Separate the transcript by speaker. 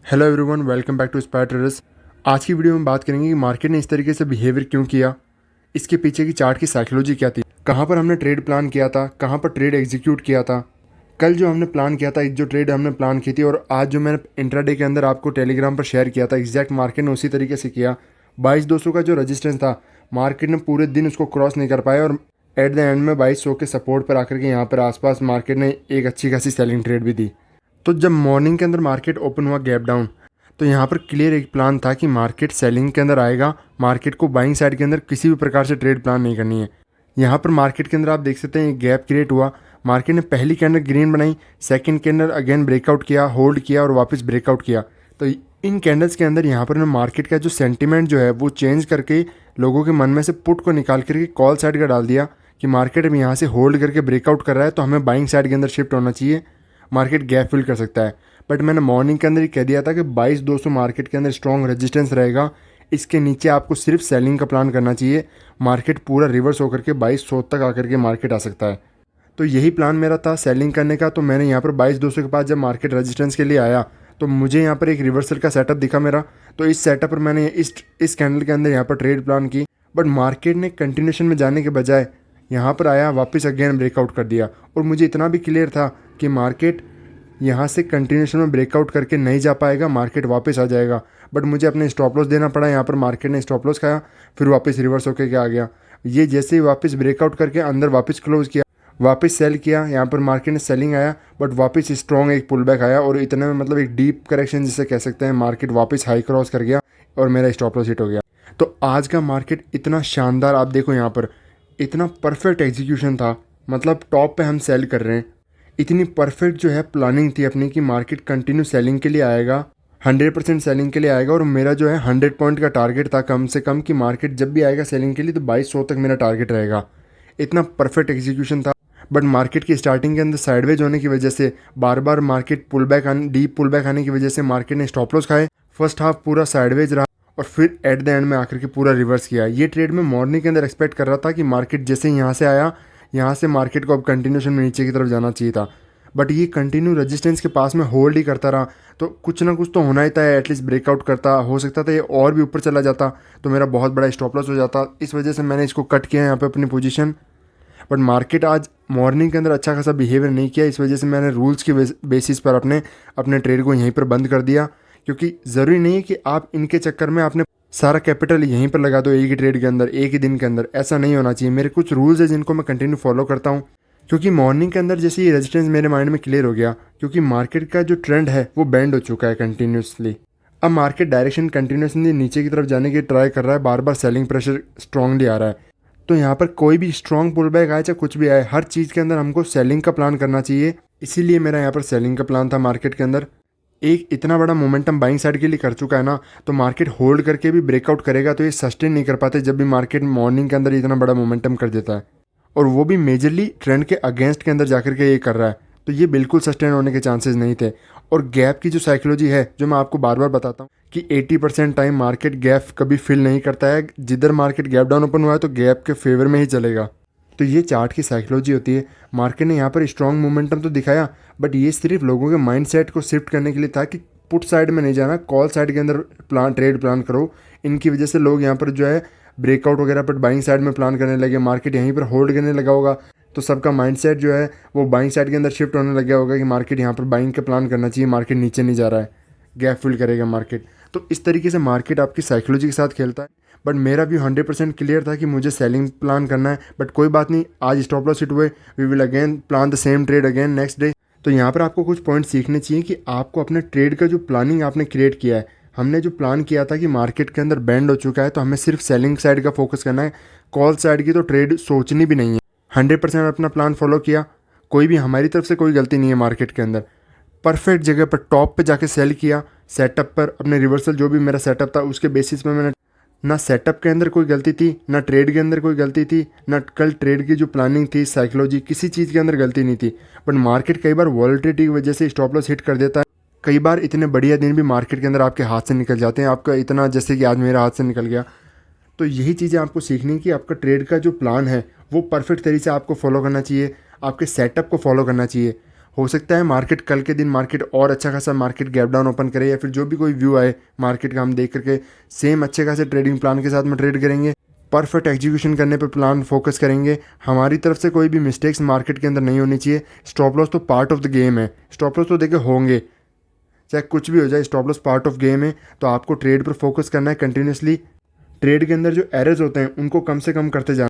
Speaker 1: Hello everyone, welcome back to Spire Traders. आज की video में बात करेंगे कि मार्केट ने इस तरीके से बिहेवियर क्यों किया, इसके पीछे की चार्ट की साइकोलॉजी क्या थी, कहाँ पर हमने ट्रेड प्लान किया था, कहाँ पर ट्रेड एग्जीक्यूट किया था, कल जो हमने प्लान किया था, जो ट्रेड हमने प्लान की थी और आज जो मैंने इंट्राडे के अंदर आपको टेलीग्राम पर शेयर किया था, एग्जैक्ट मार्केट ने उसी तरीके से किया। 22,200 का जो रजिस्टेंस था, मार्केट ने पूरे दिन उसको क्रॉस नहीं कर पाया और एट द एंड में 2200 के सपोर्ट पर आकर के यहाँ पर आसपास मार्केट ने एक अच्छी खासी सेलिंग ट्रेड भी दी। तो जब मॉर्निंग के अंदर मार्केट ओपन हुआ गैप डाउन, तो यहाँ पर क्लियर एक प्लान था कि मार्केट सेलिंग के अंदर आएगा। मार्केट को बाइंग साइड के अंदर किसी भी प्रकार से ट्रेड प्लान नहीं करनी है। यहाँ पर मार्केट के अंदर आप देख सकते हैं एक गैप क्रिएट हुआ। मार्केट ने पहली कैंडल ग्रीन बनाई, सेकंड कैंडल अगेन ब्रेकआउट किया, होल्ड किया और वापस ब्रेकआउट किया। तो इन कैंडल्स के अंदर यहाँ पर मार्केट का जो सेंटीमेंट जो है वो चेंज करके लोगों के मन में से पुट को निकाल करके कॉल साइड का डाल दिया कि मार्केट अब यहाँ से होल्ड करके ब्रेकआउट कर रहा है तो हमें बाइंग साइड के अंदर शिफ्ट होना चाहिए, मार्केट गैप फिल कर सकता है। बट मैंने मॉर्निंग के अंदर ही कह दिया था कि 22,200 मार्केट के अंदर स्ट्रॉन्ग रेजिस्टेंस रहेगा, इसके नीचे आपको सिर्फ सेलिंग का प्लान करना चाहिए। मार्केट पूरा रिवर्स होकर के 2200 तक आकर के मार्केट आ सकता है। तो यही प्लान मेरा था सेलिंग करने का। तो मैंने यहाँ पर 22,200 के पास जब मार्केट रेजिस्टेंस के लिए आया तो मुझे यहाँ पर एक रिवर्सल का सेटअप दिखा मेरा। तो इस सेटअप पर मैंने इस कैंडल के अंदर यहाँ पर ट्रेड प्लान की। बट मार्केट ने कंटिन्यूशन में जाने के बजाय यहाँ पर आया, वापस अगेन ब्रेकआउट कर दिया। और मुझे इतना भी क्लियर था कि मार्केट यहाँ से कंटिन्यूशन में ब्रेकआउट करके नहीं जा पाएगा, मार्केट वापस आ जाएगा। बट मुझे अपने स्टॉप लॉस देना पड़ा। यहाँ पर मार्केट ने स्टॉप लॉस खाया, फिर वापस रिवर्स होकर के आ गया। ये जैसे ही वापस ब्रेकआउट करके अंदर वापस क्लोज किया, वापस सेल किया, यहाँ पर मार्केट ने सेलिंग आया बट वापस स्ट्रॉन्ग एक पुल बैक आया और इतने में मतलब एक डीप करेक्शन जिसे कह सकते हैं, मार्केट वापस हाई क्रॉस कर गया और मेरा स्टॉप लॉस हिट हो गया। तो आज का मार्केट इतना शानदार, आप देखो यहाँ पर इतना परफेक्ट एग्जीक्यूशन था। मतलब टॉप पे हम सेल कर रहे हैं, इतनी परफेक्ट जो है प्लानिंग थी अपनी कि मार्केट कंटिन्यू सेलिंग के लिए आएगा, 100% सेलिंग के लिए आएगा। और मेरा जो है 100 पॉइंट का टारगेट था कम से कम कि मार्केट जब भी आएगा सेलिंग के लिए तो 2200 तक मेरा टारगेट रहेगा। इतना परफेक्ट एग्जीक्यूशन था। बट मार्केट की स्टार्टिंग के अंदर साइडवेज होने की वजह से, बार बार मार्केट पुल बैक आने, डीप पुल बैक आने की वजह से मार्केट ने स्टॉप लॉस खाए। फर्स्ट हाफ पूरा साइडवेज रहा और फिर एट द एंड में आकर के पूरा रिवर्स किया। ये ट्रेड में मॉर्निंग के अंदर एक्सपेक्ट कर रहा था कि मार्केट जैसे यहाँ से आया, यहाँ से मार्केट को अब कंटिन्यूशन में नीचे की तरफ जाना चाहिए था। बट ये कंटिन्यू रेजिस्टेंस के पास में होल्ड ही करता रहा। तो कुछ ना कुछ तो होना ही था, एटलीस्ट ब्रेकआउट करता, हो सकता था ये और भी ऊपर चला जाता तो मेरा बहुत बड़ा स्टॉप लॉस हो जाता। इस वजह से मैंने इसको कट किया यहाँ पे अपनी पोजीशन। बट मार्केट आज मॉर्निंग के अंदर अच्छा खासा बिहेवियर नहीं किया, इस वजह से मैंने रूल्स के बेसिस पर अपने ट्रेड को यहीं पर बंद कर दिया। क्योंकि ज़रूरी नहीं है कि आप इनके चक्कर में आपने सारा कैपिटल यहीं पर लगा दो एक ही ट्रेड के अंदर, एक ही दिन के अंदर। ऐसा नहीं होना चाहिए। मेरे कुछ रूल्स है जिनको मैं कंटिन्यू फॉलो करता हूँ। क्योंकि मॉर्निंग के अंदर जैसे ये रेजिस्टेंस मेरे माइंड में क्लियर हो गया, क्योंकि मार्केट का जो ट्रेंड है वो बेंड हो चुका है कंटिन्यूसली। अब मार्केट डायरेक्शन कंटिन्यूसली नीचे की तरफ जाने की ट्राई कर रहा है, बार बार सेलिंग प्रेशर स्ट्रांगली आ रहा है। तो यहाँ पर कोई भी स्ट्रॉन्ग पुल बैक आए चाहे कुछ भी आए, हर चीज़ के अंदर हमको सेलिंग का प्लान करना चाहिए। इसीलिए मेरा यहाँ पर सेलिंग का प्लान था। मार्केट के अंदर एक इतना बड़ा मोमेंटम बाइंग साइड के लिए कर चुका है ना, तो मार्केट होल्ड करके भी ब्रेकआउट करेगा तो ये सस्टेन नहीं कर पाते जब भी मार्केट मॉर्निंग के अंदर इतना बड़ा मोमेंटम कर देता है, और वो भी मेजरली ट्रेंड के अगेंस्ट के अंदर जाकर के ये कर रहा है। तो ये बिल्कुल सस्टेन होने के चांसेस नहीं थे। और गैप की जो साइकोलॉजी है, जो मैं आपको बार बार बताता हूँ कि 80% टाइम मार्केट गैप कभी फिल नहीं करता है। जिधर मार्केट गैप डाउन ओपन हुआ है तो गैप के फेवर में ही चलेगा। तो ये चार्ट की साइकोलॉजी होती है। मार्केट ने यहाँ पर स्ट्रॉन्ग मोमेंटम तो दिखाया, बट ये सिर्फ लोगों के माइंडसेट को शिफ्ट करने के लिए था कि पुट साइड में नहीं जाना, कॉल साइड के अंदर ट्रेड प्लान करो। इनकी वजह से लोग यहाँ पर जो है ब्रेकआउट वगैरह पर बाइंग साइड में प्लान करने लगे। मार्केट यहीं पर होल्ड करने लगा होगा तो सबका माइंडसेट जो है वो बाइंग साइड के अंदर शिफ्ट होने लग गया होगा कि मार्केट यहाँ पर बाइंग का प्लान करना चाहिए, मार्केट नीचे नहीं जा रहा है, गैप फिल करेगा मार्केट। तो इस तरीके से मार्केट आपकी साइकोलॉजी के साथ खेलता है। बट मेरा भी 100% क्लियर था कि मुझे सेलिंग प्लान करना है। बट कोई बात नहीं, आज स्टॉप लॉस हिट हुए, we will again plan the same trade again next day. तो यहाँ पर आपको कुछ पॉइंट सीखने चाहिए कि आपको अपने ट्रेड का जो प्लानिंग आपने क्रिएट किया है, हमने जो प्लान किया था कि मार्केट के अंदर बैंड हो चुका है तो हमें सिर्फ सेलिंग साइड का फोकस करना है, कॉल साइड की तो ट्रेड सोचनी भी नहीं है। 100% अपना प्लान फॉलो किया, कोई भी हमारी तरफ से कोई गलती नहीं है। मार्केट के अंदर परफेक्ट जगह पर टॉप पे जाके सेल किया, सेटअप पर अपने रिवर्सल जो भी मेरा सेटअप था उसके बेसिस पे मैंने, ना सेटअप के अंदर कोई गलती थी, ना ट्रेड के अंदर कोई गलती थी, ना कल ट्रेड की जो प्लानिंग थी, साइकोलॉजी, किसी चीज़ के अंदर गलती नहीं थी। बट मार्केट कई बार वॉलेटिलिटी की वजह से स्टॉप लॉस हिट कर देता है। कई बार इतने बढ़िया दिन भी मार्केट के अंदर आपके हाथ से निकल जाते हैं, आपका इतना, जैसे कि आज मेरा हाथ से निकल गया। तो यही चीज़ें आपको सीखनी है कि आपका ट्रेड का जो प्लान है वो परफेक्ट तरीके से आपको फॉलो करना चाहिए, आपके सेटअप को फॉलो करना चाहिए। हो सकता है मार्केट कल के दिन मार्केट और अच्छा खासा मार्केट गैप डाउन ओपन करे, या फिर जो भी कोई व्यू आए मार्केट का हम देख करके सेम अच्छे खासे ट्रेडिंग प्लान के साथ में ट्रेड करेंगे। परफेक्ट एग्जीक्यूशन करने पे प्लान फोकस करेंगे। हमारी तरफ से कोई भी मिस्टेक्स मार्केट के अंदर नहीं होनी चाहिए। स्टॉप लॉस तो पार्ट ऑफ द गेम है, स्टॉप लॉस तो देखिए होंगे, चाहे कुछ भी हो जाए, stop loss part of game है। तो आपको ट्रेड पर फोकस करना है कंटिन्यूसली। ट्रेड के अंदर जो एरर्स होते हैं उनको कम से कम करते जाना।